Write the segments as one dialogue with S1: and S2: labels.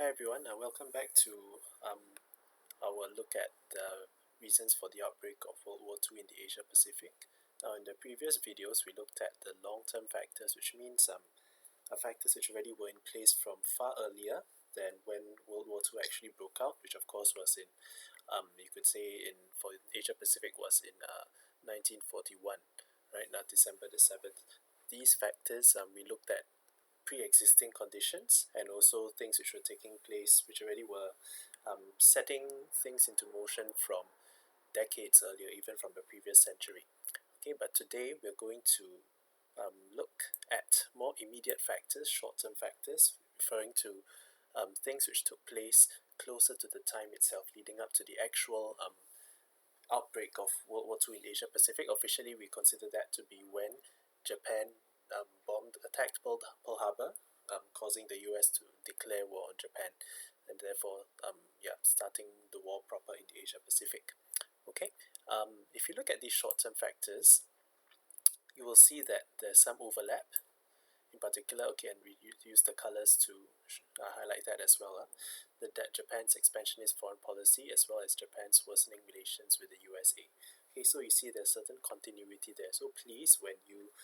S1: Hi everyone, and welcome back to our look at the reasons for the outbreak of World War II in the Asia Pacific. Now, in the previous videos, we looked at the long-term factors, which means factors which already were in place from far earlier than when World War II actually broke out, which of course was in, you could say, for Asia Pacific was in 1941, right? Now, December the 7th. These factors we looked at pre-existing conditions and also things which were taking place which already were setting things into motion from decades earlier, even from the previous century. Okay, but today we're going to look at more immediate factors, short-term factors, referring to things which took place closer to the time itself, leading up to the actual outbreak of World War II in Asia Pacific. Officially, we consider that to be when Japan attacked Pearl Harbor, causing the US to declare war on Japan, and therefore, starting the war proper in the Asia Pacific. Okay, if you look at these short-term factors, you will see that there's some overlap. In particular, okay, and we use the colors to highlight that as well. That Japan's expansionist foreign policy, as well as Japan's worsening relations with the USA. Okay, so you see there's certain continuity there. So please, when you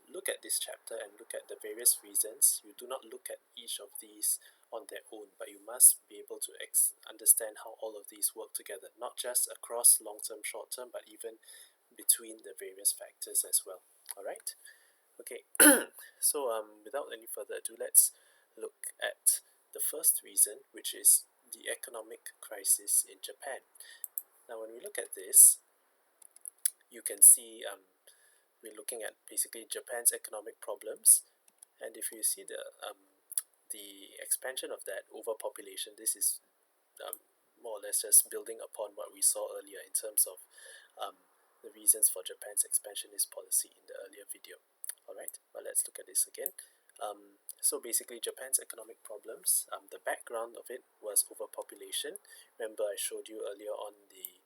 S1: look at this chapter and look at the various reasons, you do not look at each of these on their own, but you must be able to understand how all of these work together, not just across long-term, short-term, but even between the various factors as well. Alright? Okay, so without any further ado, let's look at the first reason, which is the economic crisis in Japan. Now, when we look at this, you can see we're looking at basically Japan's economic problems, and if you see the expansion of that overpopulation, this is more or less just building upon what we saw earlier in terms of the reasons for Japan's expansionist policy in the earlier video. Alright, well, let's look at this again. So basically, Japan's economic problems, the background of it was overpopulation. Remember, I showed you earlier on the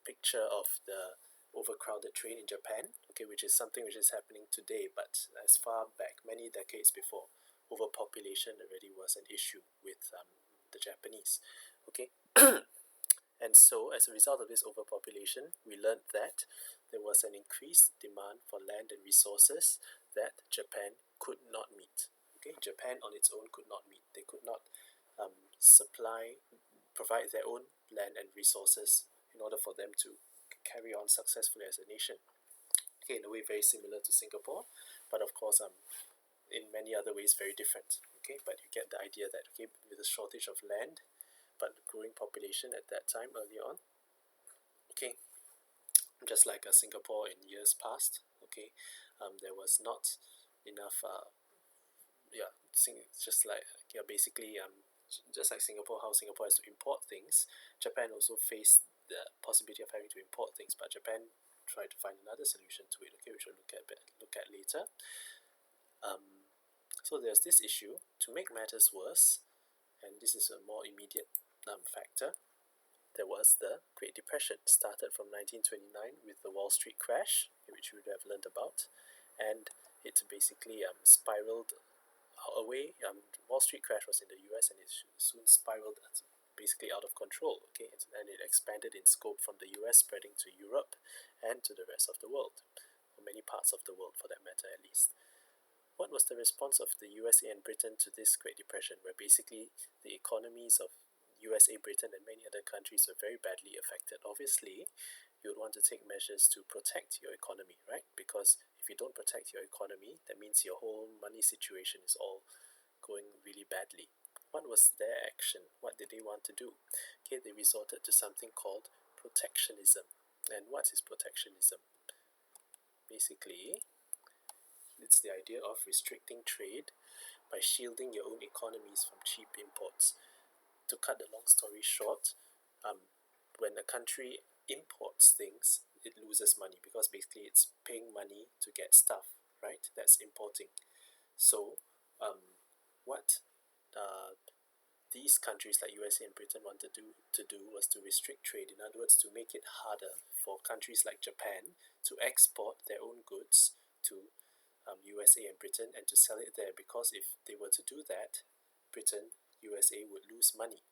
S1: picture of the overcrowded train in Japan, okay, which is something which is happening today, but as far back, many decades before, overpopulation already was an issue with the Japanese, okay. And so, as a result of this overpopulation, we learned that there was an increased demand for land and resources that Japan could not meet. Okay, Japan on its own could not meet. They could not provide their own land and resources in order for them to carry on successfully as a nation. Okay, in a way very similar to Singapore, but of course in many other ways very different. Okay, but you get the idea that, okay, with a shortage of land but growing population at that time early on, okay, just like Singapore in years past, okay, there was not enough just like Singapore, how Singapore has to import things, Japan also faced the possibility of having to import things, but Japan tried to find another solution to it, okay, which we'll look at later. So there's this issue. To make matters worse, and this is a more immediate factor, there was the Great Depression. Started from 1929 with the Wall Street crash, which you would have learned about, and it basically spiraled away. Wall Street crash was in the US, and it soon spiraled basically out of control, okay, and it expanded in scope from the US, spreading to Europe and to the rest of the world, or many parts of the world for that matter at least. What was the response of the USA and Britain to this Great Depression, where basically the economies of USA, Britain, and many other countries were very badly affected? Obviously, you would want to take measures to protect your economy, right? Because if you don't protect your economy, that means your whole money situation is all going really badly. What was their action? What did they want to do? Okay, they resorted to something called protectionism. And what is protectionism? Basically, it's the idea of restricting trade by shielding your own economies from cheap imports. To cut the long story short, when a country imports things, it loses money because basically it's paying money to get stuff, right? That's importing. So, what these countries like USA and Britain wanted to do was to restrict trade. In other words, to make it harder for countries like Japan to export their own goods to USA and Britain and to sell it there, because if they were to do that, Britain USA would lose money.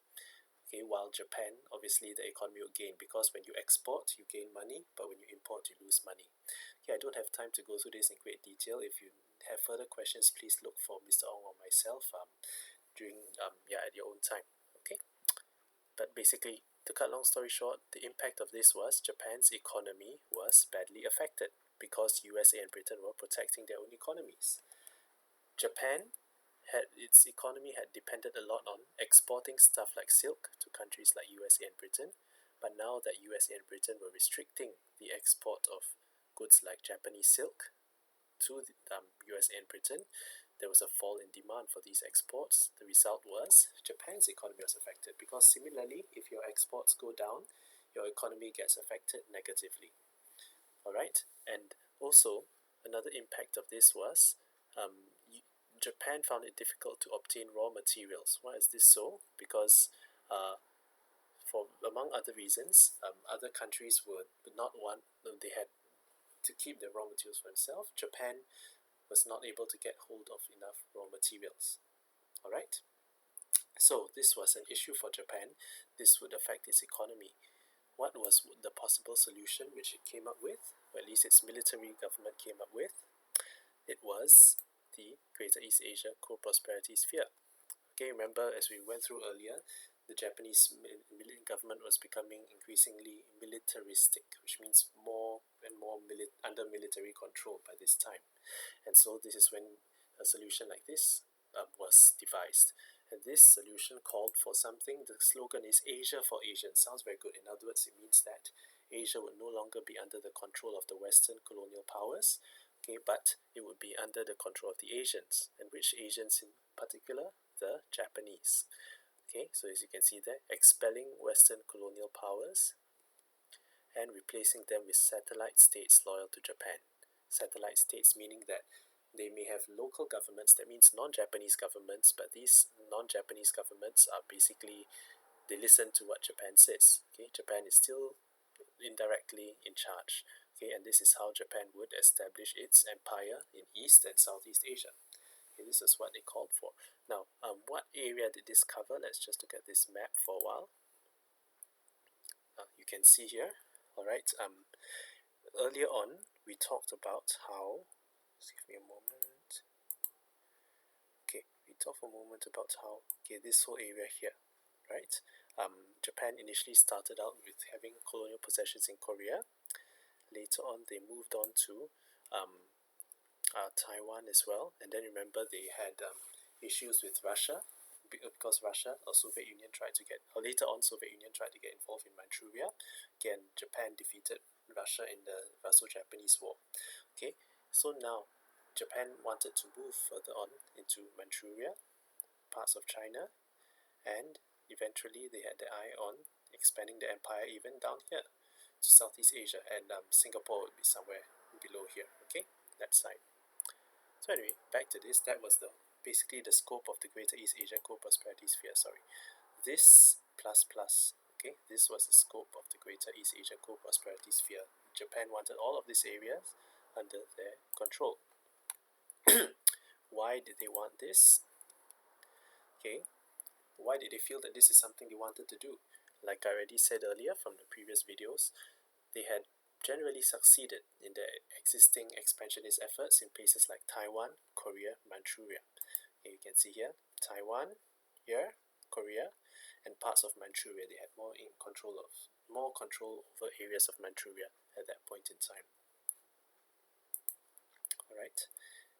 S1: Okay, while Japan, obviously the economy will gain, because when you export, you gain money, but when you import, you lose money. Okay, I don't have time to go through this in great detail. If you have further questions, please look for Mr. Ong or myself at your own time. Okay, but basically, to cut long story short, the impact of this was Japan's economy was badly affected because USA and Britain were protecting their own economies. Japan its economy had depended a lot on exporting stuff like silk to countries like USA and Britain, but now that USA and Britain were restricting the export of goods like Japanese silk to USA and Britain, there was a fall in demand for these exports. The result was Japan's economy was affected, because similarly, if your exports go down, your economy gets affected negatively. Alright, and also another impact of this was Japan found it difficult to obtain raw materials. Why is this so? Because for among other reasons, other countries would not want, they had to keep the raw materials for themselves. Japan was not able to get hold of enough raw materials. Alright, so this was an issue for Japan. This would affect its economy. What was the possible solution which it came up with, or at least its military government came up with? It was the Greater East Asia Co-Prosperity Sphere. Okay, remember, as we went through earlier, the Japanese government was becoming increasingly militaristic, which means more and more under military control by this time. And so this is when a solution like this was devised. And this solution called for something, the slogan is Asia for Asians. Sounds very good. In other words, it means that Asia would no longer be under the control of the Western colonial powers, okay, but it would be under the control of the Asians. And which Asians in particular? The Japanese. Okay, so as you can see there, expelling Western colonial powers and replacing them with satellite states loyal to Japan. Satellite states meaning that they may have local governments, that means non-Japanese governments, but these non-Japanese governments are basically, they listen to what Japan says. Okay, Japan is still indirectly in charge. Okay, and this is how Japan would establish its empire in East and Southeast Asia. Okay, this is what they called for. Now, what area did this cover? Let's just look at this map for a while. You can see here, alright, earlier on, we talked about how, just give me a moment. Okay, we talked for a moment about how, okay, this whole area here, right? Japan initially started out with having colonial possessions in Korea. Later on, they moved on to Taiwan as well, and then remember they had issues with Russia, because Russia or Soviet Union tried to get, or later on Soviet Union tried to get involved in Manchuria. Again, Japan defeated Russia in the Russo-Japanese War. Okay, so now Japan wanted to move further on into Manchuria, parts of China, and eventually they had their eye on expanding the empire even down here to Southeast Asia, and Singapore would be somewhere below here. Okay, that side. So anyway, back to this. That was basically the scope of the Greater East Asia Co-Prosperity Sphere. This plus, okay, this was the scope of the Greater East Asia Co-Prosperity Sphere. Japan wanted all of these areas under their control. Why did they want this? Okay, why did they feel that this is something they wanted to do? Like I already said earlier from the previous videos, they had generally succeeded in their existing expansionist efforts in places like Taiwan, Korea, Manchuria. Okay, you can see here, Taiwan, here, Korea, and parts of Manchuria. They had more control over areas of Manchuria at that point in time. Alright,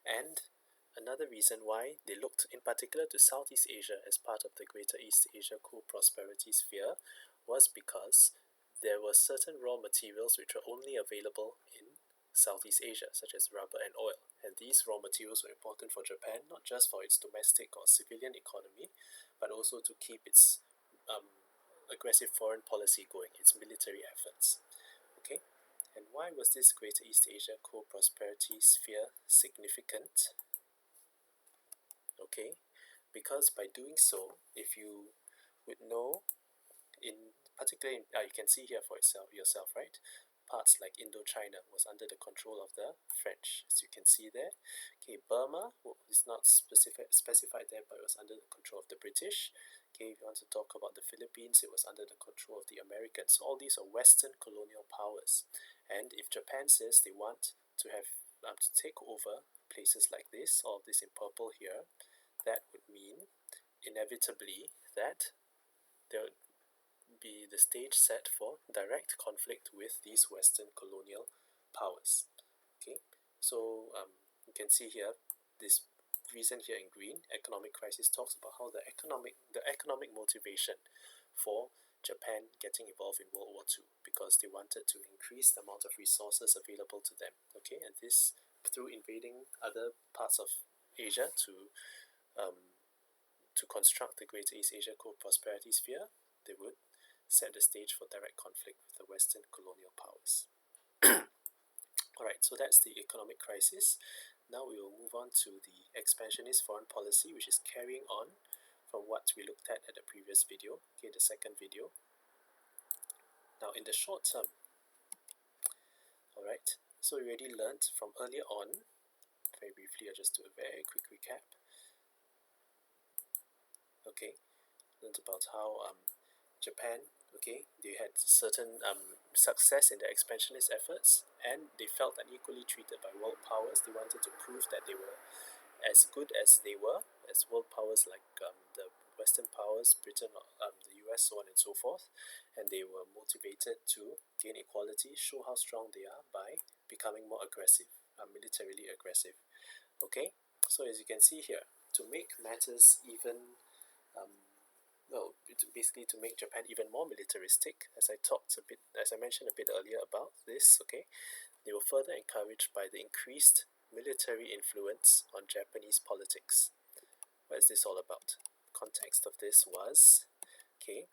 S1: and another reason why they looked in particular to Southeast Asia as part of the Greater East Asia Co-Prosperity Sphere was because there were certain raw materials which were only available in Southeast Asia, such as rubber and oil. And these raw materials were important for Japan, not just for its domestic or civilian economy, but also to keep its aggressive foreign policy going, its military efforts. Okay, and why was this Greater East Asia Co-Prosperity Sphere significant? Okay, because by doing so, if you would know, in particular, you can see here for yourself, right? parts like Indochina was under the control of the French, as you can see there. Okay, Burma is not specified there, but it was under the control of the British. Okay, if you want to talk about the Philippines, it was under the control of the Americans. So all these are Western colonial powers. And if Japan says they want to have to take over places like this, all this in purple here, that would mean inevitably that there would be the stage set for direct conflict with these Western colonial powers. Okay, so you can see here this reason here in green, economic crisis, talks about how the economic motivation for Japan getting involved in World War II, because they wanted to increase the amount of resources available to them. Okay, and this through invading other parts of Asia to construct the Greater East Asia Co-Prosperity Sphere, they would set the stage for direct conflict with the Western colonial powers. Alright, so that's the economic crisis. Now we will move on to the expansionist foreign policy, which is carrying on from what we looked at the previous video, okay, the second video. Now in the short term, alright, so we already learned from earlier on, very briefly, I'll just do a very quick recap. Okay, learned about how Japan, okay, they had certain success in their expansionist efforts, and they felt unequally treated by world powers. They wanted to prove that they were as good as they were, as world powers like the Western powers, Britain, the US, so on and so forth, and they were motivated to gain equality, show how strong they are by becoming more aggressive, militarily aggressive. Okay, so as you can see here, to make matters even basically to make Japan even more militaristic, as I mentioned a bit earlier about this, okay, they were further encouraged by the increased military influence on Japanese politics. What is this all about? Context of this was, okay,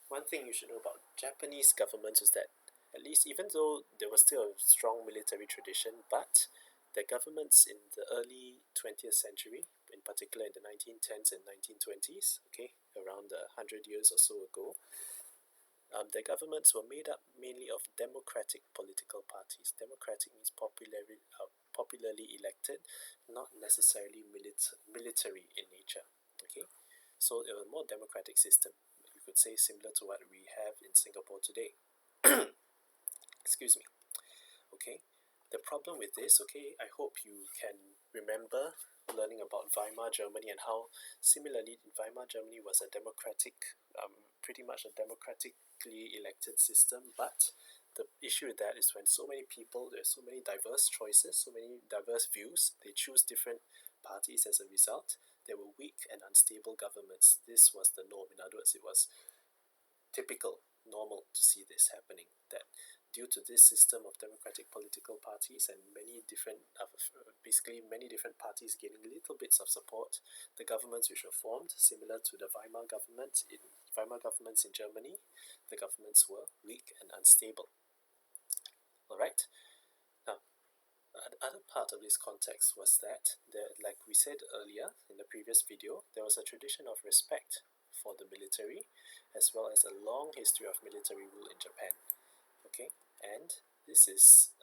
S1: one thing you should know about Japanese governments is that, at least even though there was still a strong military tradition, but the governments in the early 20th century, in particular in the 1910s and 1920s, okay, around 100 years or so ago, the governments were made up mainly of democratic political parties. Democratic means popularly elected, not necessarily military in nature. Okay, so it was a more democratic system. You could say similar to what we have in Singapore today. Excuse me. Okay, the problem with this, okay, I hope you can remember learning about Weimar Germany and how similarly Weimar Germany was a democratic, pretty much a democratically elected system, but the issue with that is when so many people, there's so many diverse choices, so many diverse views, they choose different parties as a result. There were weak and unstable governments. This was the norm. In other words, it was typical, normal to see this happening, that due to this system of democratic political parties and many different parties gaining little bits of support, the governments which were formed, similar to the Weimar governments in Germany, the governments were weak and unstable. Alright, now the other part of this context was that, like we said earlier in the previous video, there was a tradition of respect for the military, as well as a long history of military rule in Japan. Okay, and this is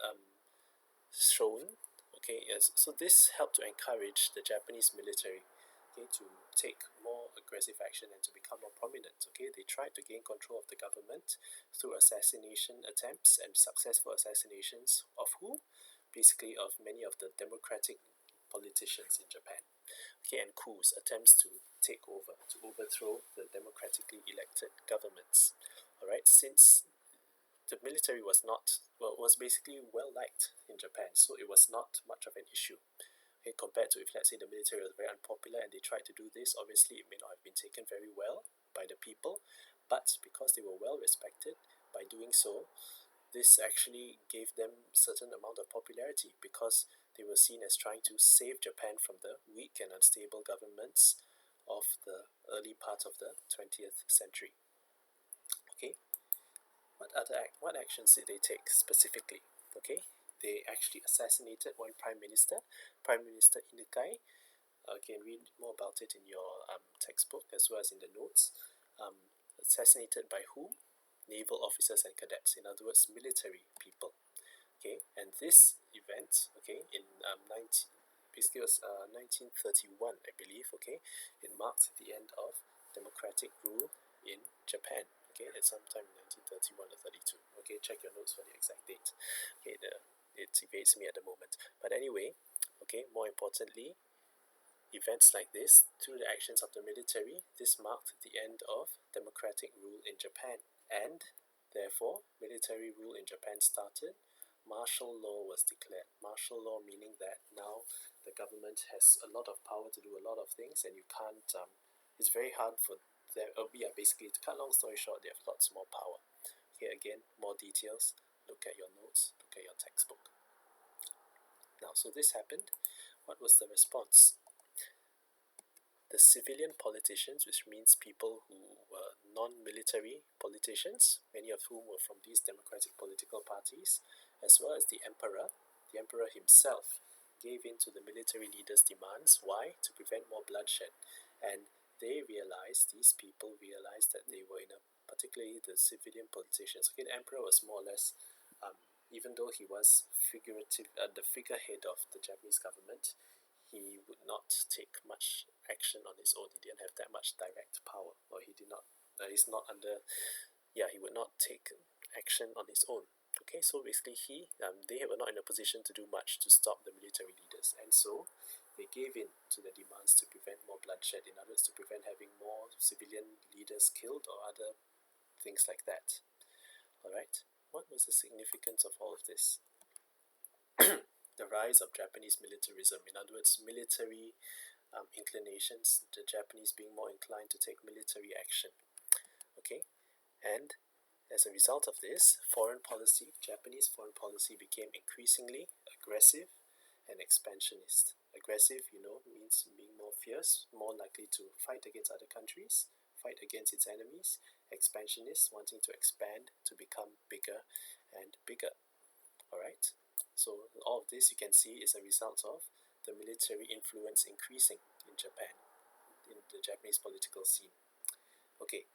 S1: shown. Okay, so this helped to encourage the Japanese military, okay, to take more aggressive action and to become more prominent. Okay, they tried to gain control of the government through assassination attempts and successful assassinations of who? Basically of many of the democratic politicians in Japan. Okay, and coups, attempts to take over, to overthrow the democratically elected governments. Alright, since the military was basically well liked in Japan, so it was not much of an issue. Okay, compared to if, let's say, the military was very unpopular and they tried to do this, obviously it may not have been taken very well by the people, but because they were well respected, by doing so, this actually gave them certain amount of popularity, because they were seen as trying to save Japan from the weak and unstable governments of the early part of the 20th century. Okay, what actions did they take specifically? Okay, they actually assassinated one Prime Minister Inukai. You can read more about it in your textbook as well as in the notes. Assassinated by whom? naval officers and cadets, in other words, military people. Okay, and this event, okay, in basically it was 1931, I believe. Okay, it marked the end of democratic rule in Japan. Okay, at some time in 1931 or 32. Okay, check your notes for the exact date. Okay, it evades me at the moment. But anyway, okay, more importantly, events like this, through the actions of the military, this marked the end of democratic rule in Japan, and therefore military rule in Japan started. Martial law was declared. Martial law meaning that now the government has a lot of power to do a lot of things, and you can't it's very hard for them. Basically, to cut long story short, they have lots more power. Here again, more details. Look at your notes, look at your textbook. Now, so this happened. What was the response? The civilian politicians, which means people who were non-military politicians, many of whom were from these democratic political parties, as well as the emperor himself, gave in to the military leaders' demands. Why? To prevent more bloodshed. And these people realized that they were particularly the civilian politicians. Okay, the emperor was more or less, even though he was the figurehead of the Japanese government, he would not take much action on his own. He didn't have that much direct power, or he did not. He's not under. Yeah, he would not take action on his own. Okay, so basically, they were not in a position to do much to stop the military leaders, and so they gave in to the demands to prevent more bloodshed. In other words, to prevent having more civilian leaders killed or other things like that. All right. What was the significance of all of this? The rise of Japanese militarism, in other words, military inclinations, the Japanese being more inclined to take military action. Okay, and as a result of this, Japanese foreign policy became increasingly aggressive and expansionist. Aggressive, means being more fierce, more likely to fight against other countries, fight against its enemies. Expansionist, wanting to expand, to become bigger and bigger. Alright, so all of this you can see is a result of the military influence increasing in Japan, in the Japanese political scene. Okay,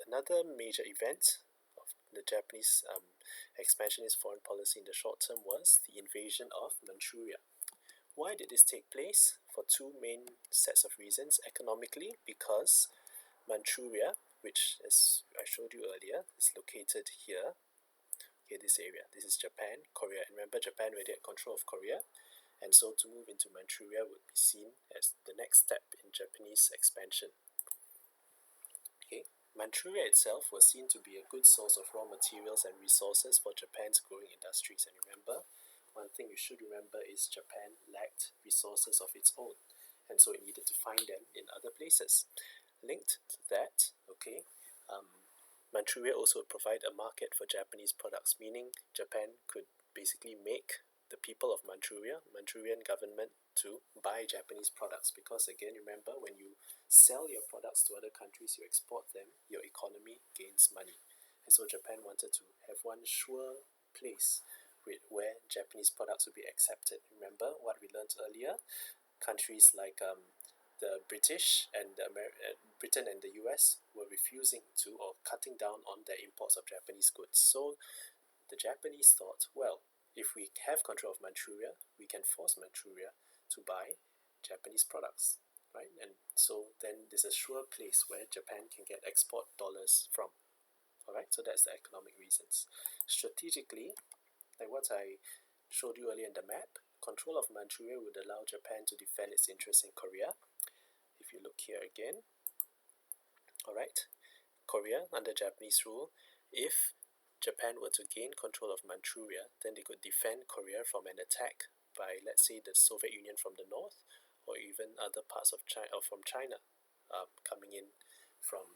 S1: another major event of the Japanese expansionist foreign policy in the short term was the invasion of Manchuria. Why did this take place? For two main sets of reasons. Economically, because Manchuria, which as I showed you earlier, is located here. Okay, this area. This is Japan, Korea. And remember, Japan already had control of Korea. And so to move into Manchuria would be seen as the next step in Japanese expansion. Okay, Manchuria itself was seen to be a good source of raw materials and resources for Japan's growing industries. And remember, one thing you should remember is Japan lacked resources of its own. And so it needed to find them in other places. Linked to that, okay, Manchuria also would provide a market for Japanese products, meaning Japan could basically make the people of Manchurian government to buy Japanese products, because again, remember, when you sell your products to other countries, you export them, your economy gains money. And so Japan wanted to have one sure place where Japanese products would be accepted. Remember what we learned earlier? Countries like the British and Britain and the US were refusing to, or cutting down on their imports of Japanese goods. So the Japanese thought, well, if we have control of Manchuria, we can force Manchuria to buy Japanese products, right? And so then there's a sure place where Japan can get export dollars from. Alright, so that's the economic reasons. Strategically, like what I showed you earlier in the map, control of Manchuria would allow Japan to defend its interests in Korea. If you look here again, alright, Korea under Japanese rule, if Japan were to gain control of Manchuria, then they could defend Korea from an attack by, let's say, the Soviet Union from the north, or even other parts of China, or from China, coming in from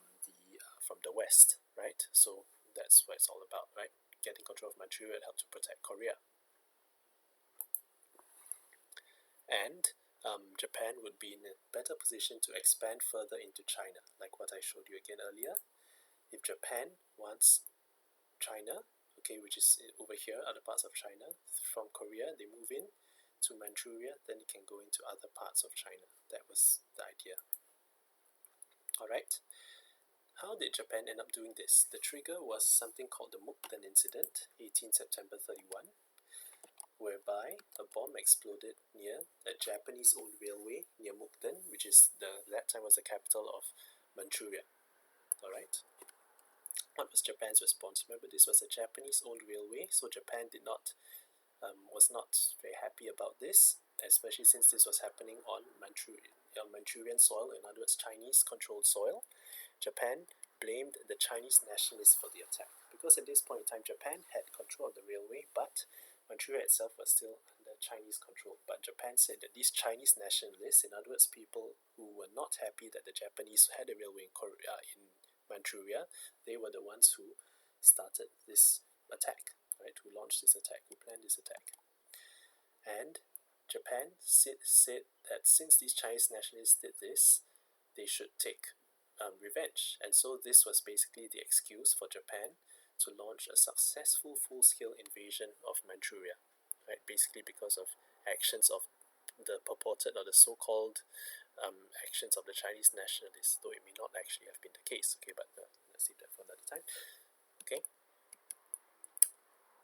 S1: the west, right? So that's what it's all about, right? Getting control of Manchuria would help to protect Korea. And Japan would be in a better position to expand further into China, like what I showed you again earlier. If Japan wants China, okay, which is over here, other parts of China, from Korea, they move in to Manchuria, then it can go into other parts of China. That was the idea. Alright. How did Japan end up doing this? The trigger was something called the Mukden incident, 18 September 31, whereby a bomb exploded near a Japanese-owned railway near Mukden, which is that time was the capital of Manchuria. Alright. What was Japan's response? Remember, this was a Japanese-owned railway, so Japan was not very happy about this, especially since this was happening on Manchurian soil, in other words, Chinese-controlled soil. Japan blamed the Chinese nationalists for the attack, because at this point in time, Japan had control of the railway, but Manchuria itself was still under Chinese control. But Japan said that these Chinese nationalists, in other words, people who were not happy that the Japanese had a railway in Manchuria, they were the ones who started this attack, right? Who launched this attack, who planned this attack. And Japan said that since these Chinese nationalists did this, they should take revenge. And so this was basically the excuse for Japan to launch a successful full-scale invasion of Manchuria, right? Basically because of actions of the purported or the so-called actions of the Chinese nationalists, though it may not actually have been the case. Okay, but let's leave that for another time. Okay.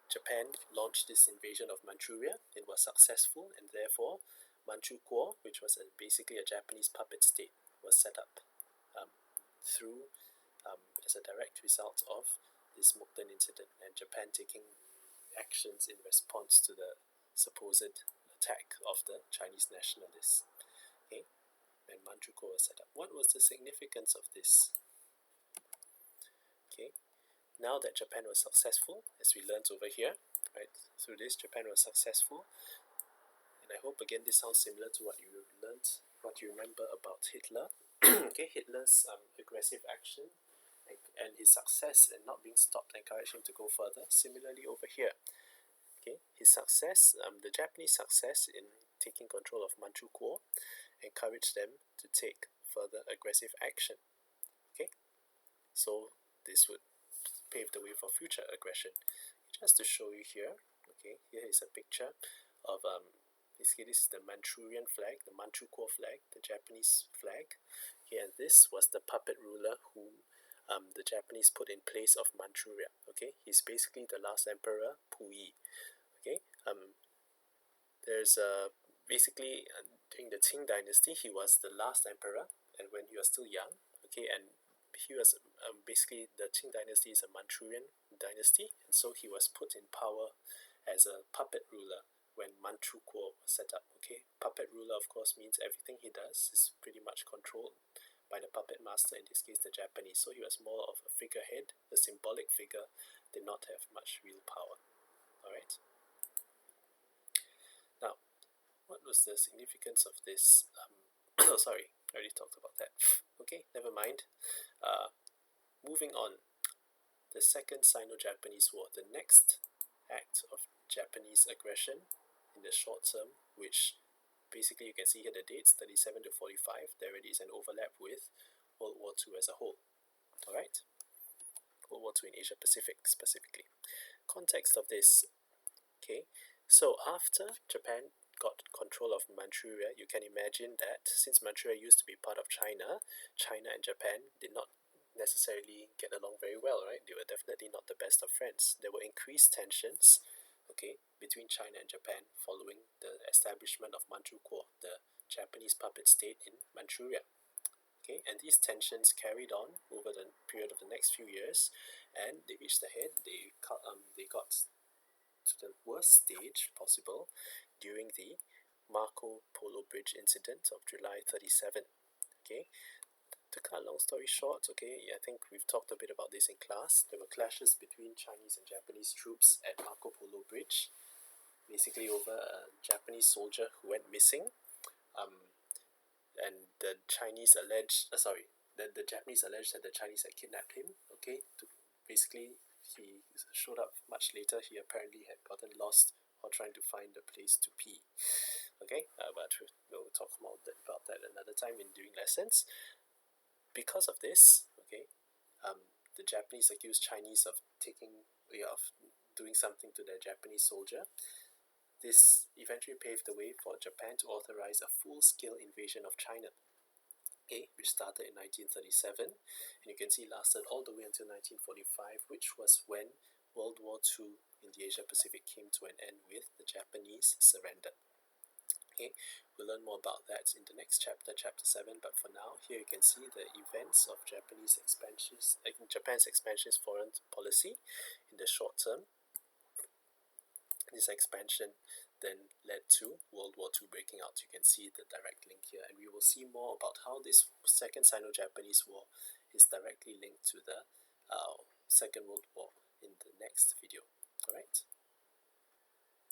S1: Japan launched this invasion of Manchuria. It was successful, and therefore Manchukuo, which was basically a Japanese puppet state, was set up as a direct result of this Mukden incident, and Japan taking actions in response to the supposed attack of the Chinese nationalists. Okay, and Manchukuo was set up. What was the significance of this? Okay, now that Japan was successful, as we learned over here, right, through this, Japan was successful, and I hope again this sounds similar to what you learned, what you remember about Hitler. Okay, Hitler's aggressive action and his success in not being stopped encouraged him to go further. Similarly over here, okay, his success, the Japanese success in taking control of Manchukuo encouraged them to take further aggressive action. Okay, so this would pave the way for future aggression. Just to show you here, okay, here is a picture of basically this is the Manchurian flag, the Manchukuo flag, the Japanese flag. Here, this was the puppet ruler whom the Japanese put in place of Manchuria. Okay, he's basically the last emperor, Puyi. Okay, there's basically during the Qing dynasty, he was the last emperor, and when he was still young. Okay, and he was basically the Qing dynasty is a Manchurian dynasty, and so he was put in power as a puppet ruler when Manchukuo was set up. Okay, puppet ruler of course means everything he does is pretty much controlled by the puppet master, in this case the Japanese. So he was more of a figurehead, a symbolic figure, did not have much real power. Alright. Now, what was the significance of this? Oh, sorry, I already talked about that. Okay, never mind. Moving on. The Second Sino-Japanese War, the next act of Japanese aggression in the short term, which basically you can see here the dates, 37 to 45, there already is an overlap with World War II as a whole. Alright? World War II in Asia Pacific specifically. Context of this. Okay, so after Japan got control of Manchuria, you can imagine that since Manchuria used to be part of China, China and Japan did not necessarily get along very well, right? They were definitely not the best of friends. There were increased tensions, okay, between China and Japan following the establishment of Manchukuo, the Japanese puppet state in Manchuria. Okay, and these tensions carried on over the period of the next few years, and they reached the head. They got to the worst stage possible during the Marco Polo Bridge incident of July 37. Okay, to cut a long story short, okay, I think we've talked a bit about this in class. There were clashes between Chinese and Japanese troops at Marco Polo Bridge, basically over a Japanese soldier who went missing, and the Japanese alleged that the Chinese had kidnapped him. Okay, basically he showed up much later. He apparently had gotten lost or trying to find a place to pee. Okay, but we'll talk more about that another time in doing lessons. Because of this, okay, the Japanese accused Chinese of doing something to their Japanese soldier. This eventually paved the way for Japan to authorize a full-scale invasion of China. okay, which started in 1937, and you can see lasted all the way until 1945, which was when World War II in the Asia Pacific came to an end with the Japanese surrendered. Okay, we'll learn more about that in the next chapter, chapter 7, but for now, here you can see the events of Japan's expansionist foreign policy in the short term. This expansion then led to World War II breaking out. You can see the direct link here, and we will see more about how this Second Sino-Japanese War is directly linked to the Second World War in the next video. Alright.